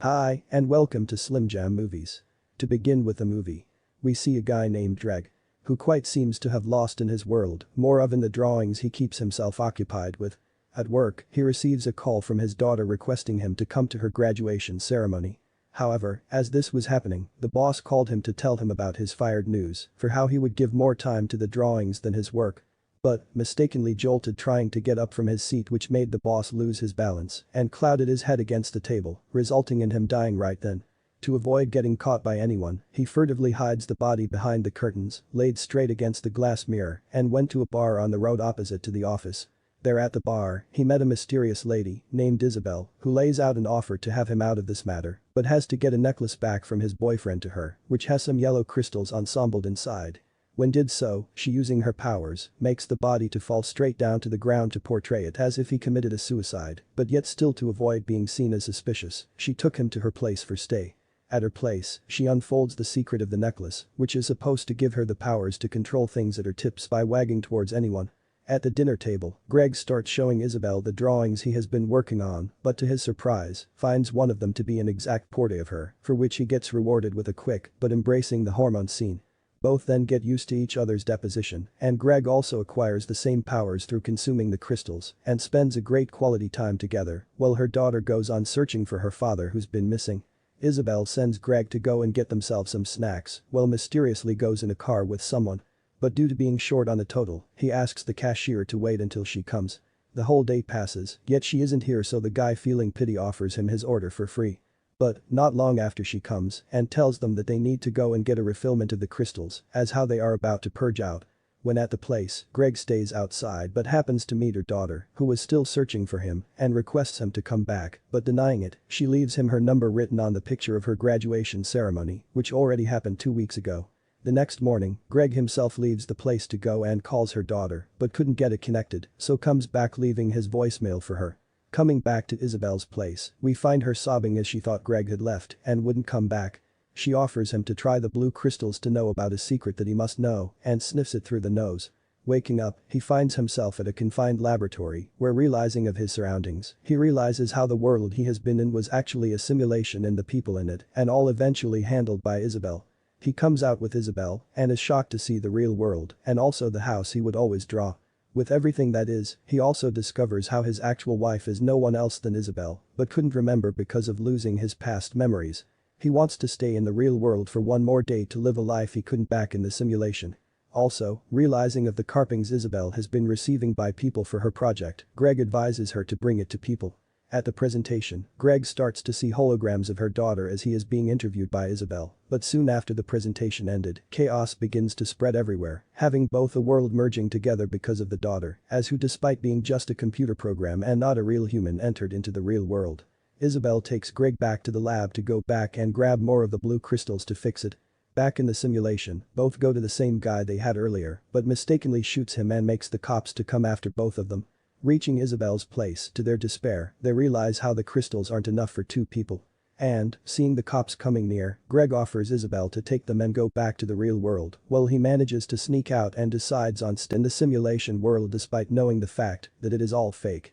Hi, and welcome to Slim Jam Movies. To begin with the movie. We see a guy named Greg. Who quite seems to have lost in his world, more of in the drawings he keeps himself occupied with. At work, he receives a call from his daughter requesting him to come to her graduation ceremony. However, as this was happening, the boss called him to tell him about his fired news for how he would give more time to the drawings than his work. But, mistakenly jolted trying to get up from his seat, which made the boss lose his balance and clouded his head against the table, resulting in him dying right then. To avoid getting caught by anyone, he furtively hides the body behind the curtains, laid straight against the glass mirror, and went to a bar on the road opposite to the office. There at the bar, he met a mysterious lady named Isabel, who lays out an offer to have him out of this matter, but has to get a necklace back from his boyfriend to her, which has some yellow crystals ensembled inside. When did so, she using her powers, makes the body to fall straight down to the ground to portray it as if he committed a suicide, but yet still to avoid being seen as suspicious, she took him to her place for stay. At her place, she unfolds the secret of the necklace, which is supposed to give her the powers to control things at her tips by wagging towards anyone. At the dinner table, Greg starts showing Isabel the drawings he has been working on, but to his surprise, finds one of them to be an exact portrait of her, for which he gets rewarded with a quick but embracing the hormone scene. Both then get used to each other's deposition, and Greg also acquires the same powers through consuming the crystals and spends a great quality time together, while her daughter goes on searching for her father who's been missing. Isabel sends Greg to go and get themselves some snacks, while mysteriously goes in a car with someone. But due to being short on the total, he asks the cashier to wait until she comes. The whole day passes, yet she isn't here, so the guy, feeling pity, offers him his order for free. But, not long after she comes and tells them that they need to go and get a refillment of the crystals, as how they are about to purge out. When at the place, Greg stays outside but happens to meet her daughter, who is still searching for him and requests him to come back, but denying it, she leaves him her number written on the picture of her graduation ceremony, which already happened 2 weeks ago. The next morning, Greg himself leaves the place to go and calls her daughter, but couldn't get it connected, so comes back leaving his voicemail for her. Coming back to Isabel's place, we find her sobbing as she thought Greg had left and wouldn't come back. She offers him to try the blue crystals to know about a secret that he must know and sniffs it through the nose. Waking up, he finds himself at a confined laboratory where, realizing of his surroundings, he realizes how the world he has been in was actually a simulation and the people in it, and all eventually handled by Isabel. He comes out with Isabel and is shocked to see the real world and also the house he would always draw. With everything that is, he also discovers how his actual wife is no one else than Isabel, but couldn't remember because of losing his past memories. He wants to stay in the real world for one more day to live a life he couldn't back in the simulation. Also, realizing of the carpings Isabel has been receiving by people for her project, Greg advises her to bring it to people. At the presentation, Greg starts to see holograms of her daughter as he is being interviewed by Isabel, but soon after the presentation ended, chaos begins to spread everywhere, having both a world merging together because of the daughter, as who despite being just a computer program and not a real human entered into the real world. Isabel takes Greg back to the lab to go back and grab more of the blue crystals to fix it. Back in the simulation, both go to the same guy they had earlier, but mistakenly shoots him and makes the cops to come after both of them. Reaching Isabel's place, to their despair, they realize how the crystals aren't enough for 2 people. And, seeing the cops coming near, Greg offers Isabel to take them and go back to the real world, while he manages to sneak out and decides on staying in the simulation world despite knowing the fact that it is all fake.